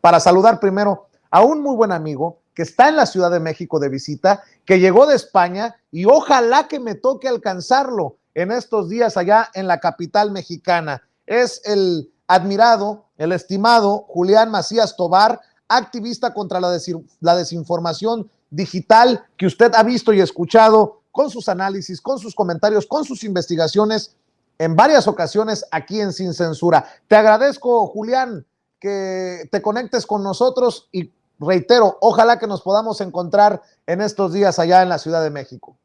para saludar primero a un muy buen amigo que está en la Ciudad de México de visita, que llegó de España y ojalá que me toque alcanzarlo en estos días allá en la capital mexicana. Es el admirado, el estimado Julián Macías Tobar, activista contra la desinformación digital, que usted ha visto y escuchado con sus análisis, con sus comentarios, con sus investigaciones en varias ocasiones aquí en Sin Censura. Te agradezco, Julián, que te conectes con nosotros y reitero, ojalá que nos podamos encontrar en estos días allá en la Ciudad de México.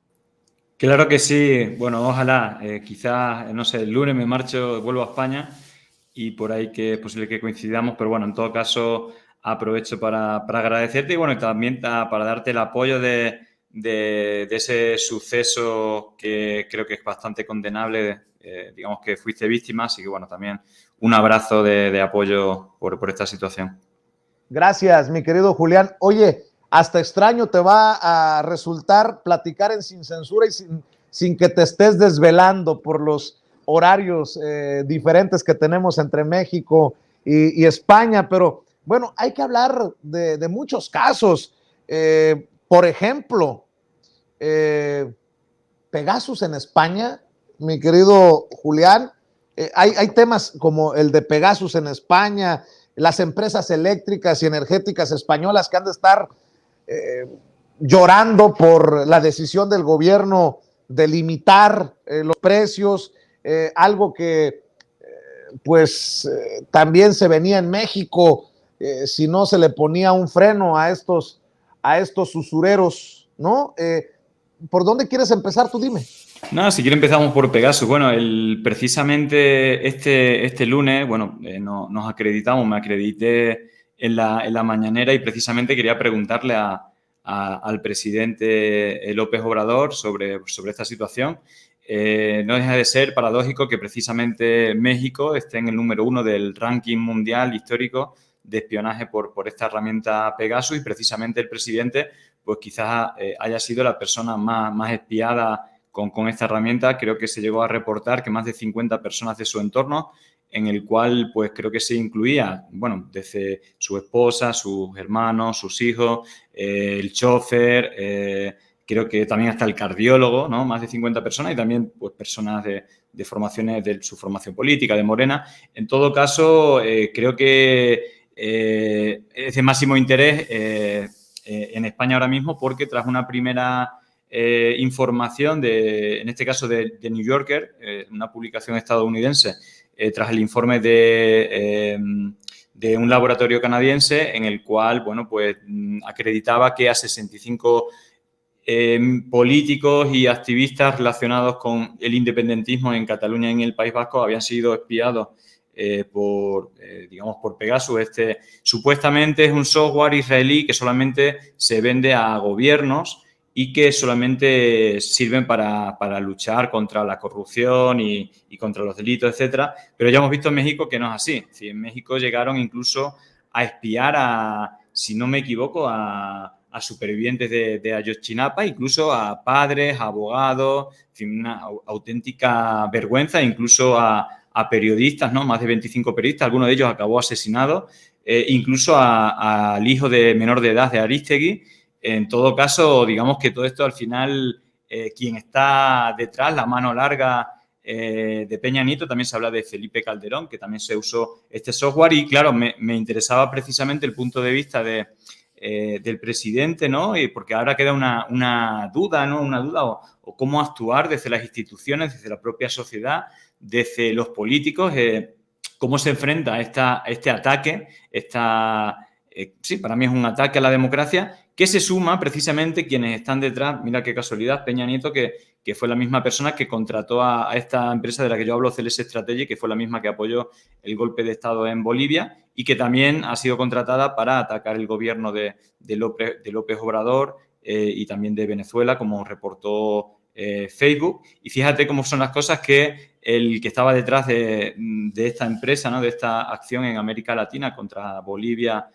Claro que sí, bueno, ojalá, quizás, no sé, el lunes me marcho, vuelvo a España y por ahí que es posible que coincidamos, pero bueno, en todo caso aprovecho para agradecerte y bueno, también para darte el apoyo de ese suceso que creo que es bastante condenable, digamos que fuiste víctima, así que bueno, también un abrazo de apoyo por esta situación. Gracias, mi querido Julián. Oye, hasta extraño te va a resultar platicar en Sin Censura y sin que te estés desvelando por los horarios diferentes que tenemos entre México y España, pero bueno, hay que hablar de muchos casos. Por ejemplo, Pegasus en España, mi querido Julián, hay temas como el de Pegasus en España, las empresas eléctricas y energéticas españolas que han de estar llorando por la decisión del gobierno de limitar los precios, algo que también se venía en México si no se le ponía un freno a estos usureros, ¿no? ¿Por dónde quieres empezar? Tú dime. No, si quiere empezamos por Pegasus. Bueno, precisamente este lunes, bueno, nos acreditamos, me acredité en la mañanera y precisamente quería preguntarle al presidente López Obrador sobre esta situación. No deja de ser paradójico que precisamente México esté en el número 1 del ranking mundial histórico de espionaje por esta herramienta Pegasus y precisamente el presidente, pues quizás haya sido la persona más espiada con esta herramienta. Creo que se llegó a reportar que más de 50 personas de su entorno, en el cual pues creo que se incluía, bueno, desde su esposa, sus hermanos, sus hijos, el chofer, creo que también hasta el cardiólogo, ¿no? Más de 50 personas y también pues personas de formaciones, de su formación política, de Morena. En todo caso, creo que es de máximo interés en España ahora mismo porque tras una primera información en este caso de New Yorker, una publicación estadounidense, tras el informe de un laboratorio canadiense en el cual, bueno, pues acreditaba que a 65 políticos y activistas relacionados con el independentismo en Cataluña y en el País Vasco habían sido espiados por Pegasus. Supuestamente es un software israelí que solamente se vende a gobiernos y que solamente sirven para luchar contra la corrupción y contra los delitos, etcétera. Pero ya hemos visto en México que no es así. Es decir, en México llegaron incluso a espiar si no me equivoco, a supervivientes de Ayotzinapa, incluso a padres, a abogados, en fin, una auténtica vergüenza, incluso a periodistas, ¿no? Más de 25 periodistas, alguno de ellos acabó asesinado, incluso al hijo menor de edad de Arístegui. En todo caso, digamos que todo esto al final, quien está detrás, la mano larga de Peña Nieto, también se habla de Felipe Calderón, que también se usó este software y claro, me interesaba precisamente el punto de vista del presidente, ¿no? Y porque ahora queda una duda, ¿no? Una duda o cómo actuar desde las instituciones, desde la propia sociedad, desde los políticos, cómo se enfrenta a este ataque, sí, para mí es un ataque a la democracia, que se suma precisamente quienes están detrás, mira qué casualidad, Peña Nieto, que fue la misma persona que contrató a esta empresa de la que yo hablo, CS Strategy, que fue la misma que apoyó el golpe de Estado en Bolivia y que también ha sido contratada para atacar el gobierno de López Obrador y también de Venezuela, como reportó Facebook. Y fíjate cómo son las cosas que el que estaba detrás de esta empresa, ¿no? De esta acción en América Latina contra Bolivia,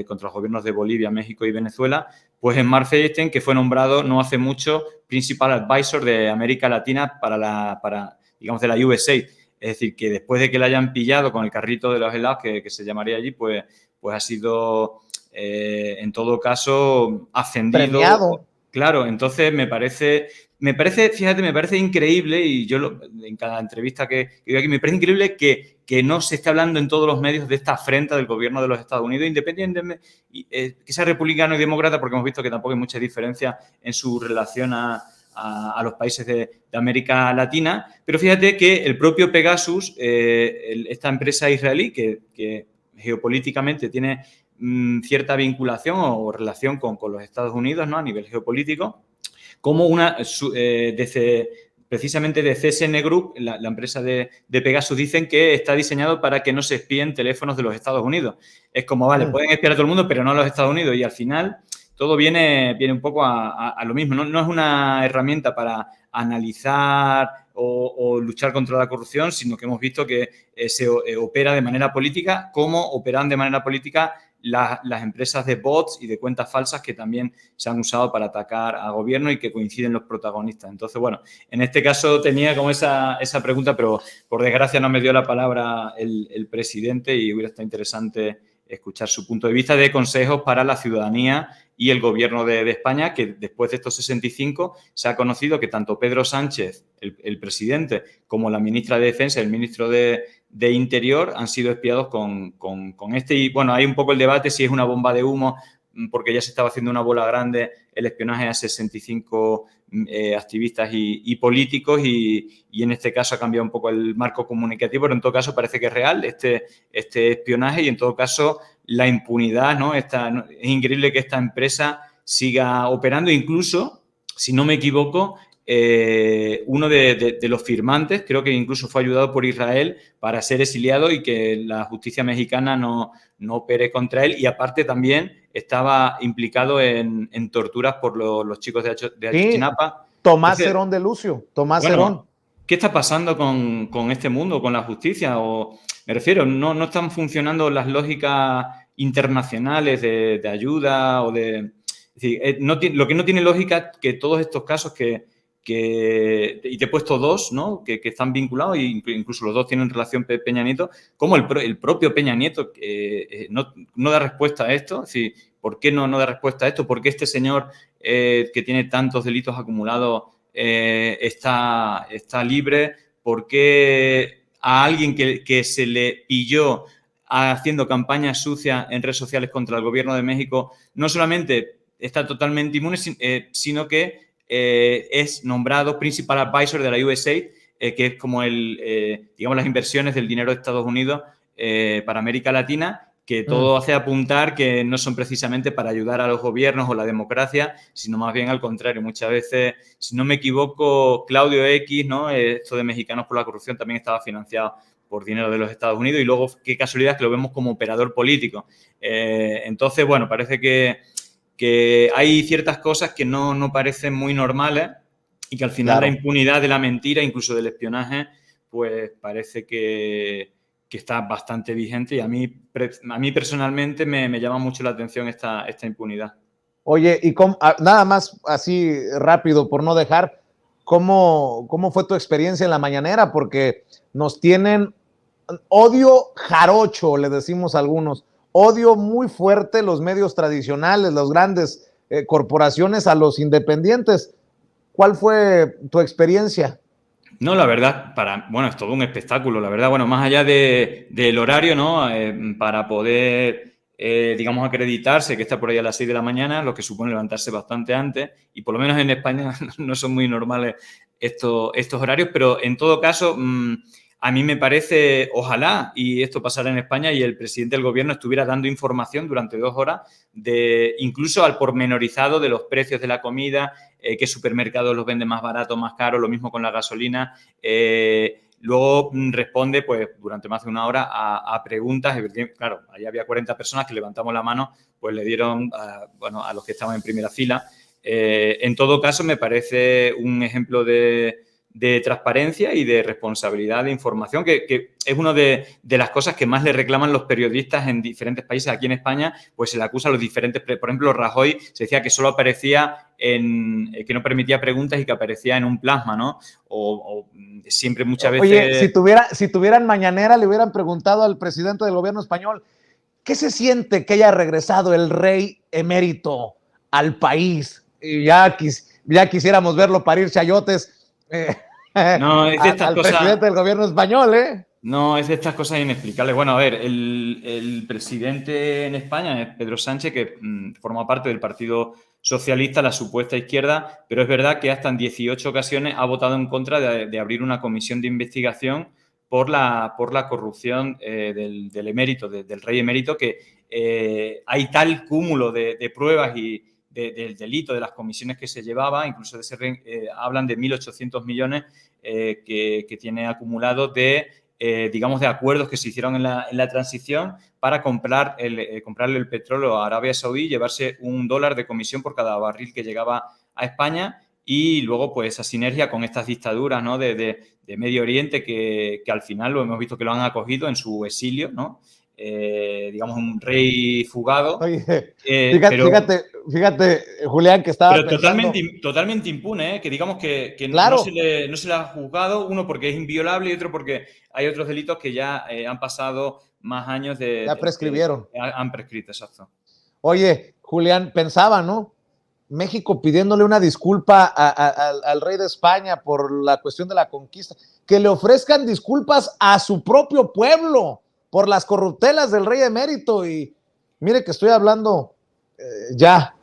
contra los gobiernos de Bolivia, México y Venezuela, pues es Mark Feinstein, que fue nombrado no hace mucho Principal Advisor de América Latina para digamos, de la USAID. Es decir, que después de que le hayan pillado con el carrito de los helados, que se llamaría allí, pues ha sido, en todo caso, ascendido. Premiado. Claro, entonces fíjate, me parece increíble, y yo en cada entrevista que doy aquí, me parece increíble que no se esté hablando en todos los medios de esta afrenta del gobierno de los Estados Unidos, independientemente que sea republicano y demócrata, porque hemos visto que tampoco hay mucha diferencia en su relación a los países de América Latina. Pero fíjate que el propio Pegasus, esta empresa israelí que geopolíticamente tiene cierta vinculación o relación con los Estados Unidos, ¿no? A nivel geopolítico, como precisamente de CSN Group, la empresa de Pegasus, dicen que está diseñado para que no se espíen teléfonos de los Estados Unidos. Es como, vale, pueden espiar a todo el mundo, pero no a los Estados Unidos. Y al final todo viene un poco a lo mismo. No es una herramienta para analizar o luchar contra la corrupción, sino que hemos visto que se opera de manera política, como operan de manera política las empresas de bots y de cuentas falsas que también se han usado para atacar a gobierno y que coinciden los protagonistas. Entonces, bueno, en este caso tenía como esa pregunta, pero por desgracia no me dio la palabra el presidente y hubiera estado interesante escuchar su punto de vista de consejos para la ciudadanía y el gobierno de España, que después de estos 65 se ha conocido que tanto Pedro Sánchez, el presidente, como la ministra de Defensa y el ministro de Interior han sido espiados con este. Y, bueno, hay un poco el debate si es una bomba de humo, porque ya se estaba haciendo una bola grande el espionaje a 65 activistas y políticos y en este caso ha cambiado un poco el marco comunicativo, pero en todo caso parece que es real este espionaje y en todo caso la impunidad, ¿no? Es increíble que esta empresa siga operando, incluso, si no me equivoco, uno de los firmantes, creo que incluso fue ayudado por Israel para ser exiliado y que la justicia mexicana no opere contra él, y aparte también estaba implicado en torturas por los chicos de Ayotzinapa. Tomás Herón de Lucio, Tomás Herón. ¿Qué está pasando con este mundo, con la justicia? Me refiero, no están funcionando las lógicas internacionales de ayuda o de... Es decir, lo que no tiene lógica que todos estos casos y te he puesto dos, ¿no? Que están vinculados e incluso los dos tienen relación Peña Nieto, como el propio Peña Nieto no da respuesta a esto. Es decir, ¿por qué no da respuesta a esto? ¿Por qué este señor que tiene tantos delitos acumulados está libre? ¿Por qué a alguien que se le pilló haciendo campañas sucias en redes sociales contra el gobierno de México no solamente está totalmente inmune, sino que es nombrado Principal Advisor de la USAID, que es como digamos, las inversiones del dinero de Estados Unidos para América Latina, que todo hace apuntar que no son precisamente para ayudar a los gobiernos o la democracia, sino más bien al contrario. Muchas veces, si no me equivoco, Claudio X, ¿no? Esto de Mexicanos por la Corrupción también estaba financiado por dinero de los Estados Unidos y luego, qué casualidad que lo vemos como operador político. Entonces, bueno, parece que hay ciertas cosas que no parecen muy normales y que al final la impunidad de la mentira, incluso del espionaje, pues parece que está bastante vigente y a mí personalmente me llama mucho la atención esta impunidad. Oye, y nada más así rápido, por no dejar, ¿cómo fue tu experiencia en la mañanera? Porque nos tienen odio jarocho, le decimos a algunos, odio muy fuerte los medios tradicionales, las grandes corporaciones a los independientes. ¿Cuál fue tu experiencia? No, la verdad, es todo un espectáculo, la verdad. Bueno, más allá del horario, ¿no? Para poder, digamos, acreditarse, que está por ahí a las 6 de la mañana, lo que supone levantarse bastante antes, y por lo menos en España no son muy normales estos horarios, pero en todo caso, a mí me parece, ojalá, y esto pasara en España y el presidente del gobierno estuviera dando información durante 2 horas, incluso al pormenorizado de los precios de la comida, qué supermercados los venden más barato, más caro, lo mismo con la gasolina. Luego responde, pues, durante más de 1 hora a preguntas. Claro, ahí había 40 personas que levantamos la mano, pues le dieron, a los que estaban en primera fila. En todo caso, me parece un ejemplo de de transparencia y de responsabilidad de información, que es una de las cosas que más le reclaman los periodistas en diferentes países. Aquí en España, pues se le acusa a los diferentes... Por ejemplo, Rajoy se decía que solo aparecía que no permitía preguntas y que aparecía en un plasma, ¿no? O siempre, muchas veces... Oye, si tuvieran mañanera, le hubieran preguntado al presidente del gobierno español, ¿qué se siente que haya regresado el rey emérito al país? Y ya quisiéramos verlo parir chayotes no, es de estas al cosas, presidente del gobierno español, ¿eh? No, es de estas cosas inexplicables. Bueno, a ver, el presidente en España es Pedro Sánchez, que forma parte del Partido Socialista, la supuesta izquierda, pero es verdad que hasta en 18 ocasiones ha votado en contra de abrir una comisión de investigación por la corrupción del emérito, del rey emérito, que hay tal cúmulo de pruebas y del delito, de las comisiones que se llevaba, incluso hablan de 1.800 millones que tiene acumulados digamos, de acuerdos que se hicieron en la transición para comprarle el petróleo a Arabia Saudí y llevarse $1 de comisión por cada barril que llegaba a España. Y luego, pues, esa sinergia con estas dictaduras, ¿no?, de Medio Oriente que al final lo hemos visto que lo han acogido en su exilio, ¿no? Digamos, un rey fugado. Oye, fíjate, Julián, que estaba pero pensando... totalmente impune, ¿eh? Que digamos que claro. no se le ha juzgado, uno porque es inviolable y otro porque hay otros delitos que ya han pasado más años ya prescribieron. Han prescrito, exacto. Oye, Julián, pensaba, ¿no? México pidiéndole una disculpa al rey de España por la cuestión de la conquista, que le ofrezcan disculpas a su propio pueblo por las corruptelas del rey emérito. Y mire que estoy hablando ya,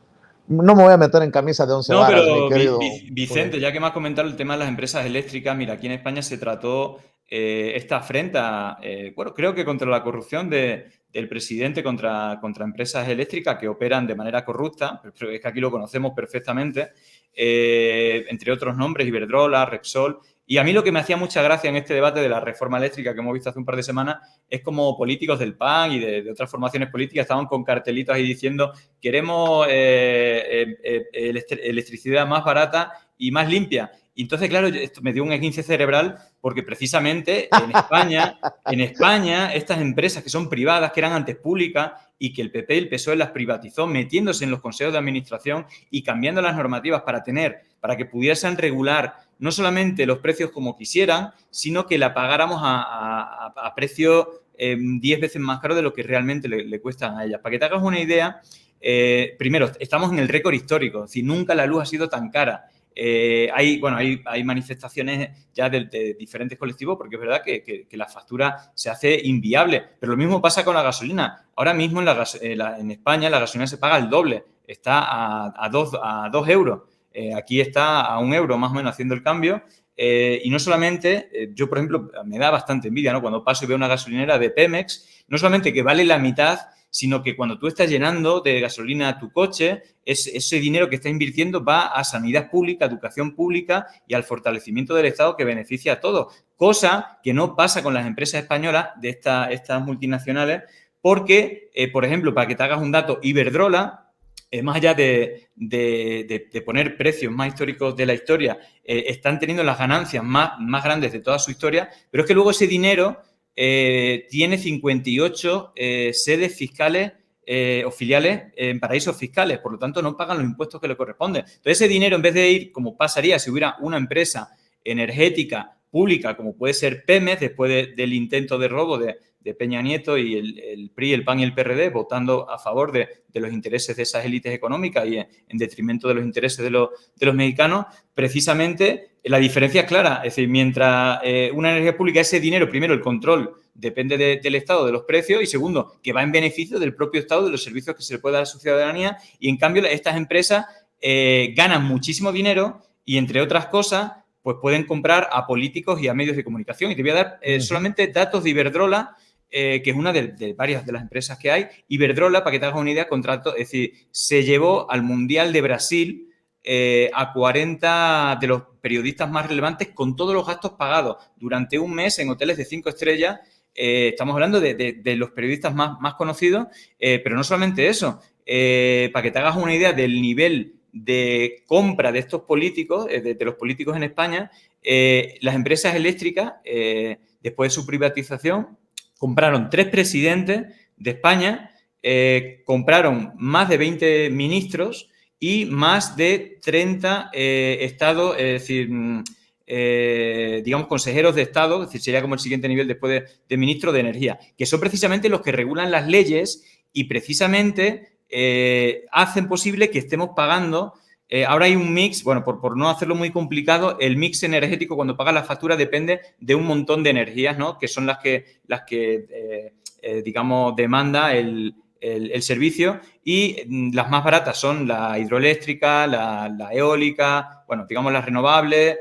no me voy a meter en camisa de 11 varas, mi querido Vicente, ya que me has comentado el tema de las empresas eléctricas, mira, aquí en España se trató esta afrenta, bueno, creo que contra la corrupción del presidente contra empresas eléctricas que operan de manera corrupta, pero es que aquí lo conocemos perfectamente, entre otros nombres, Iberdrola, Repsol. Y a mí lo que me hacía mucha gracia en este debate de la reforma eléctrica que hemos visto hace un par de semanas es como políticos del PAN y de otras formaciones políticas estaban con cartelitos ahí diciendo queremos electricidad más barata y más limpia. Y entonces, claro, esto me dio un esguince cerebral porque precisamente en España estas empresas que son privadas, que eran antes públicas y que el PP y el PSOE las privatizó metiéndose en los consejos de administración y cambiando las normativas para que pudiesen regular no solamente los precios como quisieran, sino que la pagáramos a precio 10 veces más caro de lo que realmente le cuestan a ellas. Para que te hagas una idea, primero, estamos en el récord histórico, es decir, nunca la luz ha sido tan cara. Hay manifestaciones ya de diferentes colectivos porque es verdad que la factura se hace inviable, pero lo mismo pasa con la gasolina. Ahora mismo en España la gasolina se paga el doble, está a 2 euros. Aquí está a 1 euro más o menos haciendo el cambio. Y no solamente, yo por ejemplo, me da bastante envidia, ¿no? Cuando paso y veo una gasolinera de Pemex, no solamente que vale la mitad, sino que cuando tú estás llenando de gasolina tu coche, ese dinero que estás invirtiendo va a sanidad pública, educación pública y al fortalecimiento del Estado que beneficia a todos. Cosa que no pasa con las empresas españolas de estas multinacionales porque, por ejemplo, para que te hagas un dato, Iberdrola, más allá de poner precios más históricos de la historia, están teniendo las ganancias más grandes de toda su historia, pero es que luego ese dinero tiene 58 sedes fiscales o filiales en paraísos fiscales, por lo tanto no pagan los impuestos que le corresponden. Entonces ese dinero, en vez de ir, como pasaría si hubiera una empresa energética pública, como puede ser Pemex, después del intento de robo de Peña Nieto y el PRI, el PAN y el PRD, votando a favor de los intereses de esas élites económicas y en detrimento de los intereses de los mexicanos, precisamente la diferencia es clara. Es decir, mientras una energía pública, ese dinero, primero, el control depende del Estado, de los precios, y segundo, que va en beneficio del propio Estado, de los servicios que se le puede dar a su ciudadanía, y en cambio estas empresas ganan muchísimo dinero y, entre otras cosas, pues pueden comprar a políticos y a medios de comunicación. Y te voy a dar solamente datos de Iberdrola, que es una de varias de las empresas que hay. Iberdrola, para que te hagas una idea, es decir, se llevó al Mundial de Brasil a 40 de los periodistas más relevantes con todos los gastos pagados durante un mes en hoteles de 5 estrellas. Estamos hablando de los periodistas más conocidos, pero no solamente eso. Para que te hagas una idea del nivel de compra de estos políticos, de los políticos en España, las empresas eléctricas, después de su privatización, compraron 3 presidentes de España, compraron más de 20 ministros y más de 30 estados, es decir, digamos, consejeros de Estado, es decir, sería como el siguiente nivel después de ministro de Energía, que son precisamente los que regulan las leyes y precisamente hacen posible que estemos pagando. Ahora hay un mix, bueno, por no hacerlo muy complicado, el mix energético cuando pagas la factura depende de un montón de energías, ¿no? Que son las que digamos, demanda el servicio, y las más baratas son la hidroeléctrica, la eólica, bueno, digamos las renovables,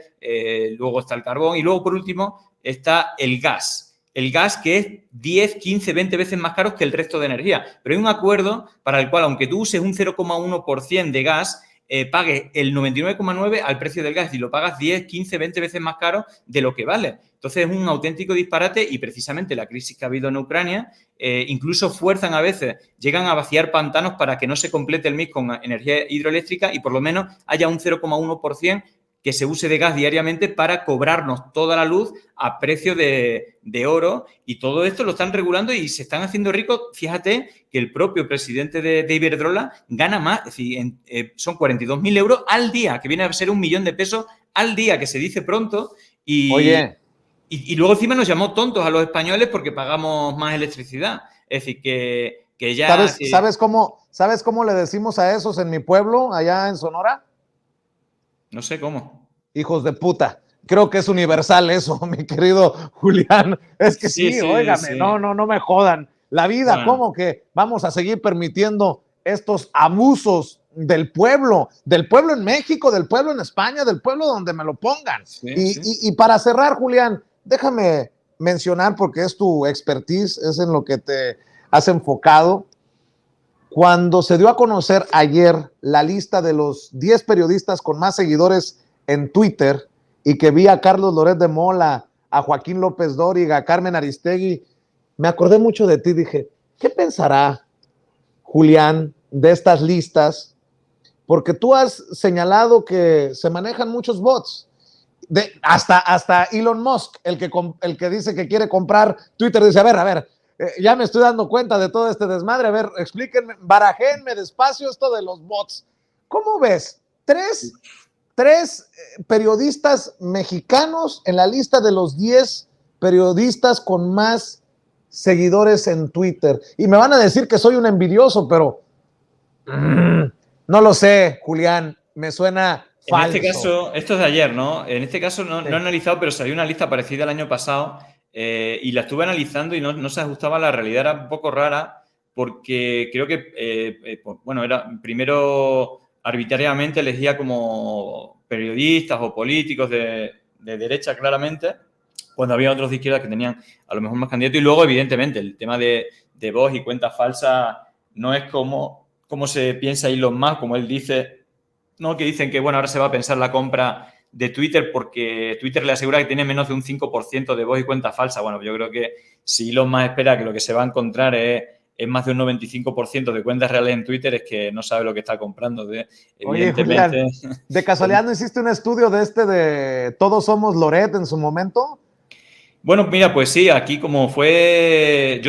luego está el carbón y luego, por último, está el gas. El gas, que es 10, 15, 20 veces más caro que el resto de energía. Pero hay un acuerdo para el cual, aunque tú uses un 0,1% de gas, pagues el 99,9% al precio del gas y lo pagas 10, 15, 20 veces más caro de lo que vale. Entonces, es un auténtico disparate y precisamente la crisis que ha habido en Ucrania incluso fuerzan a veces, llegan a vaciar pantanos para que no se complete el mix con energía hidroeléctrica y por lo menos haya un 0,1% que se use de gas diariamente para cobrarnos toda la luz a precio de oro, y todo esto lo están regulando y se están haciendo ricos. Fíjate que el propio presidente de Iberdrola gana más, es decir, son 42.000 euros al día, que viene a ser 1 millón de pesos al día, que se dice pronto, Oye, y luego encima nos llamó tontos a los españoles porque pagamos más electricidad. Es decir, que ya... ¿sabes cómo le decimos a esos en mi pueblo, allá en Sonora? No sé cómo. Hijos de puta. Creo que es universal eso, mi querido Julián. Es que sí, óigame, sí. no me jodan. La vida, bueno, ¿cómo que vamos a seguir permitiendo estos abusos del pueblo en México, del pueblo en España, del pueblo donde me lo pongan? Y para cerrar, Julián, déjame mencionar, porque es tu expertise, es en lo que te has enfocado. Cuando se dio a conocer ayer la lista de los 10 periodistas con más seguidores en Twitter, y que vi a Carlos Loret de Mola, a Joaquín López Dóriga, a Carmen Aristegui, me acordé mucho de ti. Dije, ¿qué pensará Julián de estas listas? Porque tú has señalado que se manejan muchos bots. Hasta Elon Musk, el que dice que quiere comprar Twitter, dice, a ver, ya me estoy dando cuenta de todo este desmadre, a ver, explíquenme, barajéenme despacio esto de los bots. ¿Cómo ves? Tres periodistas mexicanos en la lista de los 10 periodistas con más seguidores en Twitter. Y me van a decir que soy un envidioso, pero no lo sé, Julián, me suena falso. En este caso, esto es de ayer, ¿no? En este caso no he analizado, pero salió una lista parecida el año pasado y la estuve analizando y no se ajustaba a la realidad. Era un poco rara porque creo que, bueno, era primero arbitrariamente elegía como periodistas o políticos de derecha claramente, cuando había otros de izquierda que tenían a lo mejor más candidatos. Y luego, evidentemente, el tema de voz y cuentas falsas no es como se piensa Elon Musk, como él dice, ¿no? Que dicen que, bueno, ahora se va a pensar la compra de Twitter porque Twitter le asegura que tiene menos de un 5% de voz y cuenta falsa. Bueno, yo creo que si Elon Musk espera que lo que se va a encontrar es más de un 95% de cuentas reales en Twitter, es que no sabe lo que está comprando. Evidentemente. Oye, Julián, ¿de casualidad no hiciste un estudio de Todos Somos Loret en su momento? Bueno, mira, pues sí, aquí como fue...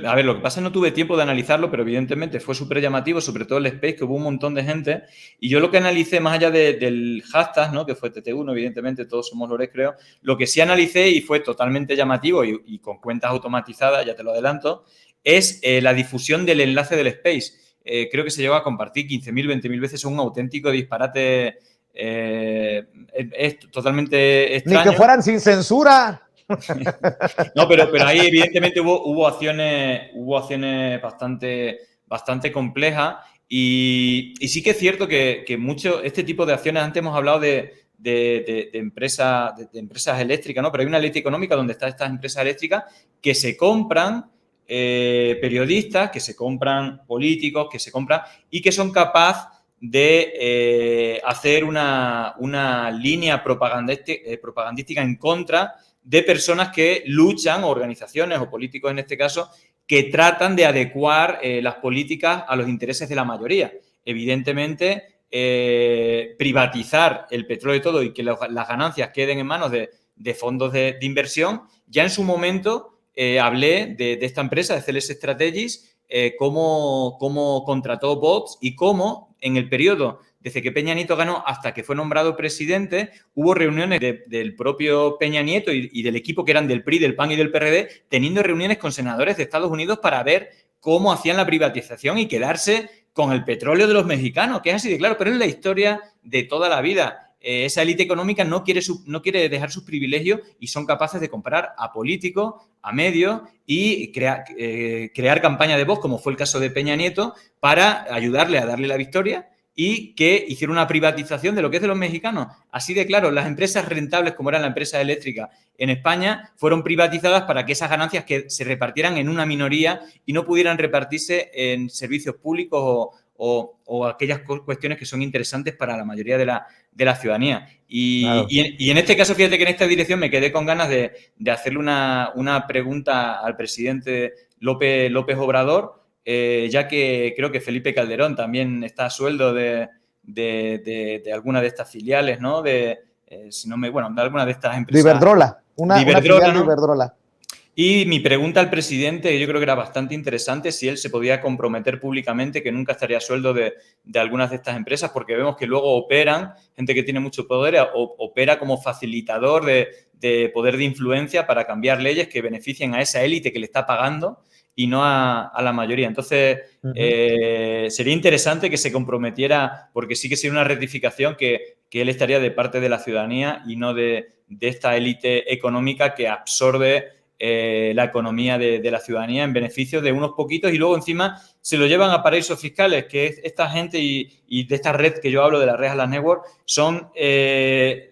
a ver, lo que pasa es que no tuve tiempo de analizarlo, pero evidentemente fue súper llamativo, sobre todo el Space, que hubo un montón de gente. Y yo lo que analicé, más allá del hashtag, ¿no? Que fue TT1, evidentemente, Todos Somos Loret, creo. Lo que sí analicé, y fue totalmente llamativo y con cuentas automatizadas, ya te lo adelanto, es la difusión del enlace del Space. Creo que se llegó a compartir 15.000, 20.000 veces, es un auténtico disparate. Es totalmente extraño. Ni que fueran sin censura. No, pero ahí evidentemente hubo acciones bastante complejas y sí que es cierto que mucho este tipo de acciones, antes hemos hablado de empresas eléctricas, ¿no? Pero hay una ley económica donde están estas empresas eléctricas que se compran periodistas, que se compran políticos, que se compran y que son capaces de hacer una línea propagandística en contra de personas que luchan, organizaciones o políticos en este caso, que tratan de adecuar las políticas a los intereses de la mayoría. Evidentemente, privatizar el petróleo y todo y que las ganancias queden en manos de fondos de inversión, ya en su momento hablé de esta empresa, de CLS Strategies, cómo contrató bots y cómo en el periodo desde que Peña Nieto ganó hasta que fue nombrado presidente, hubo reuniones del propio Peña Nieto y del equipo que eran del PRI, del PAN y del PRD, teniendo reuniones con senadores de Estados Unidos para ver cómo hacían la privatización y quedarse con el petróleo de los mexicanos, que es así de claro, pero es la historia de toda la vida. Esa élite económica no quiere dejar sus privilegios y son capaces de comprar a políticos, a medios y crear campaña de voz, como fue el caso de Peña Nieto, para ayudarle a darle la victoria y que hiciera una privatización de lo que es de los mexicanos. Así de claro, las empresas rentables, como era la empresa eléctrica en España, fueron privatizadas para que esas ganancias que se repartieran en una minoría y no pudieran repartirse en servicios públicos o aquellas cuestiones que son interesantes para la mayoría de la ciudadanía. Y en este caso, fíjate que en esta dirección me quedé con ganas de hacerle una pregunta al presidente López Obrador, ya que creo que Felipe Calderón también está a sueldo de alguna de estas filiales, ¿no? De alguna de estas empresas. De Iberdrola, una filial, ¿no? De Iberdrola. Y mi pregunta al presidente, yo creo que era bastante interesante, si él se podía comprometer públicamente que nunca estaría a sueldo de algunas de estas empresas, porque vemos que luego operan, gente que tiene mucho poder, opera como facilitador de poder de influencia para cambiar leyes que beneficien a esa élite que le está pagando y no a la mayoría. Entonces, sería interesante que se comprometiera, porque sí que sería una rectificación que él estaría de parte de la ciudadanía y no de esta élite económica que absorbe la economía de la ciudadanía en beneficio de unos poquitos y luego encima se lo llevan a paraísos fiscales, que es esta gente y de esta red que yo hablo, de la red a la network, son,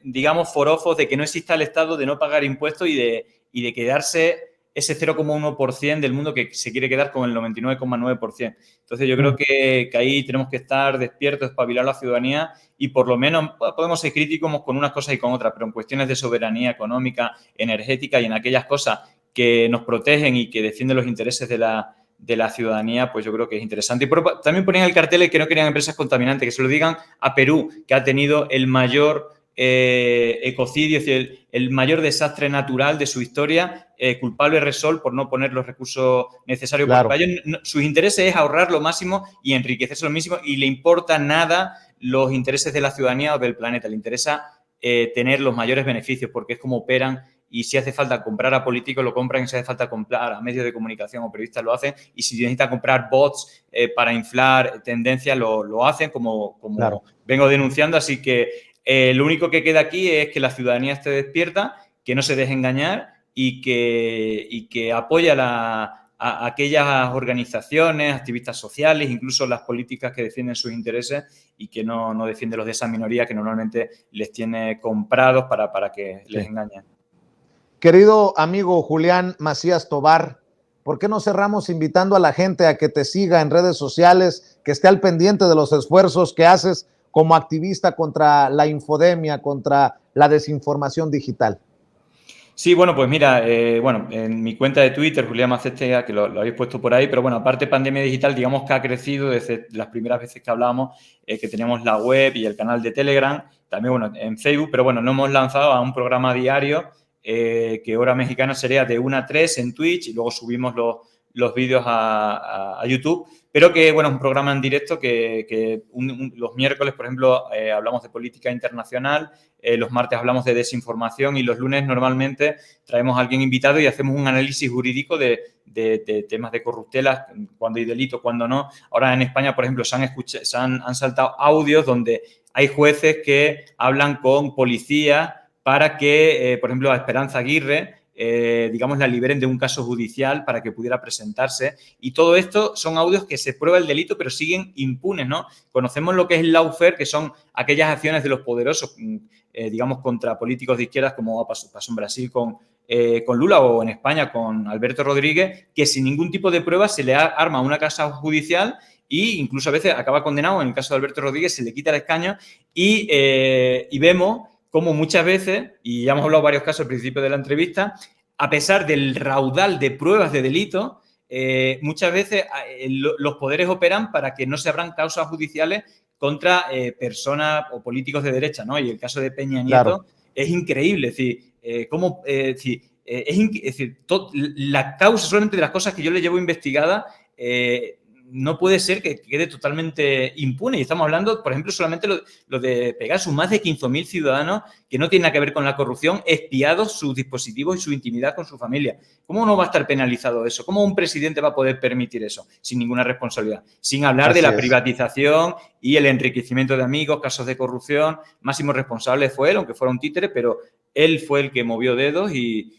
digamos, forofos de que no exista el Estado, de no pagar impuestos y de quedarse ese 0,1% del mundo que se quiere quedar con el 99,9%. Entonces, yo creo que ahí tenemos que estar despiertos, espabilar a la ciudadanía y por lo menos podemos ser críticos con unas cosas y con otras, pero en cuestiones de soberanía económica, energética y en aquellas cosas que nos protegen y que defienden los intereses de la ciudadanía, pues yo creo que es interesante. Y también ponían el cartel de que no querían empresas contaminantes, que se lo digan a Perú, que ha tenido el mayor ecocidio, es decir, el mayor desastre natural de su historia, culpable Repsol por no poner los recursos necesarios. Claro. Porque para ellos, sus intereses es ahorrar lo máximo y enriquecerse lo máximo y le importa nada los intereses de la ciudadanía o del planeta. Le interesa tener los mayores beneficios porque es como operan. Y si hace falta comprar a políticos, lo compran. Y si hace falta comprar a medios de comunicación o periodistas, lo hacen. Y si necesita comprar bots para inflar tendencias, lo hacen, como claro. Vengo denunciando. Así que lo único que queda aquí es que la ciudadanía esté despierta, que no se deje engañar y que apoye a aquellas organizaciones, activistas sociales, incluso las políticas que defienden sus intereses y que no defiende los de esa minoría que normalmente les tiene comprados para que les engañen. Querido amigo Julián Macías Tobar, ¿por qué no cerramos invitando a la gente a que te siga en redes sociales, que esté al pendiente de los esfuerzos que haces como activista contra la infodemia, contra la desinformación digital? Sí, bueno, pues mira, en mi cuenta de Twitter, Julián Macías, que lo habéis puesto por ahí, pero bueno, aparte pandemia digital, digamos que ha crecido desde las primeras veces que hablamos, que teníamos la web y el canal de Telegram, también, bueno, en Facebook, pero bueno, nos hemos lanzado a un programa diario que Hora Mexicana sería de 1 a 3 en Twitch y luego subimos los vídeos a YouTube, pero que, bueno, es un programa en directo que los miércoles, por ejemplo, hablamos de política internacional, los martes hablamos de desinformación y los lunes normalmente traemos a alguien invitado y hacemos un análisis jurídico de temas de corruptelas, cuando hay delito, cuando no. Ahora en España, por ejemplo, han saltado audios donde hay jueces que hablan con policías para que, por ejemplo, a Esperanza Aguirre, digamos, la liberen de un caso judicial para que pudiera presentarse. Y todo esto son audios que se prueba el delito, pero siguen impunes, ¿no? Conocemos lo que es el lawfare, que son aquellas acciones de los poderosos, digamos, contra políticos de izquierdas, como pasó en Brasil con Lula o en España con Alberto Rodríguez, que sin ningún tipo de prueba se le arma una causa judicial e incluso a veces acaba condenado. En el caso de Alberto Rodríguez se le quita el escaño y vemos como muchas veces, y ya hemos hablado varios casos al principio de la entrevista, a pesar del raudal de pruebas de delito, muchas veces los poderes operan para que no se abran causas judiciales contra personas o políticos de derecha, ¿no? Y el caso de Peña Nieto Claro. es increíble, es decir, la causa, solamente de las cosas que yo le llevo investigada, no puede ser que quede totalmente impune. Y estamos hablando, por ejemplo, solamente lo de Pegasus, más de 15.000 ciudadanos que no tienen nada que ver con la corrupción, espiados sus dispositivos y su intimidad con su familia. ¿Cómo no va a estar penalizado eso? ¿Cómo un presidente va a poder permitir eso sin ninguna responsabilidad? Sin hablar de la privatización y el enriquecimiento de amigos, casos de corrupción. Máximo responsable fue él, aunque fuera un títere, pero él fue el que movió dedos y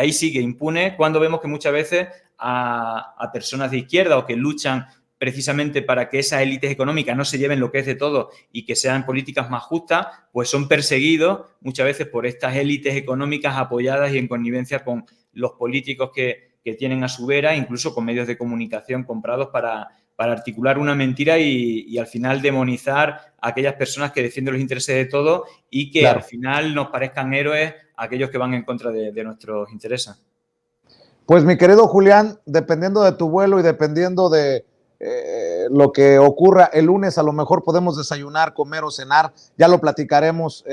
ahí sigue impune, cuando vemos que muchas veces a personas de izquierda o que luchan precisamente para que esas élites económicas no se lleven lo que es de todo y que sean políticas más justas, pues son perseguidos muchas veces por estas élites económicas apoyadas y en connivencia con los políticos que tienen a su vera, incluso con medios de comunicación comprados para articular una mentira y al final demonizar a aquellas personas que defienden los intereses de todos y que al final nos parezcan héroes a aquellos que van en contra de nuestros intereses. Pues mi querido Julián, dependiendo de tu vuelo y dependiendo de lo que ocurra el lunes, a lo mejor podemos desayunar, comer o cenar, ya lo platicaremos.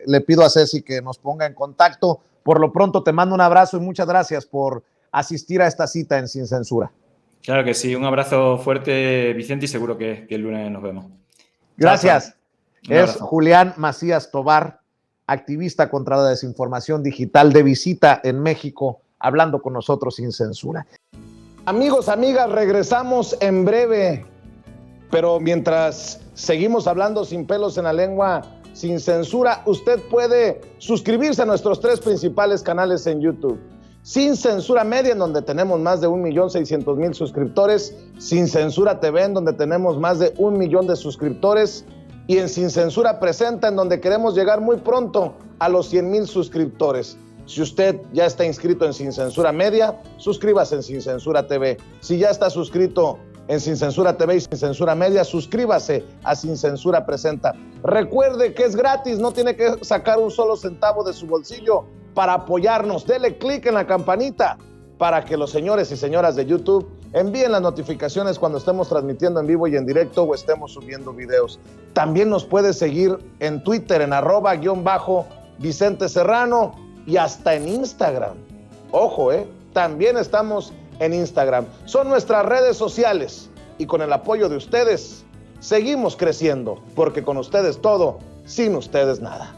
Le pido a Ceci que nos ponga en contacto. Por lo pronto te mando un abrazo y muchas gracias por asistir a esta cita en Sin Censura. Claro que sí, un abrazo fuerte, Vicente, y seguro que el lunes nos vemos. Gracias. Es Julián Macías Tobar, activista contra la desinformación digital, de visita en México, hablando con nosotros sin censura. Amigos, amigas, regresamos en breve, pero mientras seguimos hablando sin pelos en la lengua, sin censura, usted puede suscribirse a nuestros 3 principales canales en YouTube. Sin Censura Media, en donde tenemos más de 1.600.000 suscriptores, Sin Censura TV, en donde tenemos más de 1 millón de suscriptores, y en Sin Censura Presenta, en donde queremos llegar muy pronto a los 100,000 suscriptores. Si usted ya está inscrito en Sin Censura Media, suscríbase en Sin Censura TV. Si ya está suscrito en Sin Censura TV y Sin Censura Media, suscríbase a Sin Censura Presenta. Recuerde que es gratis, no tiene que sacar un solo centavo de su bolsillo para apoyarnos. Dele clic en la campanita para que los señores y señoras de YouTube envíen las notificaciones cuando estemos transmitiendo en vivo y en directo o estemos subiendo videos. También nos puede seguir en Twitter en @Vicente Serrano y hasta en Instagram. Ojo, también estamos en Instagram. Son nuestras redes sociales y con el apoyo de ustedes seguimos creciendo, porque con ustedes todo, sin ustedes nada.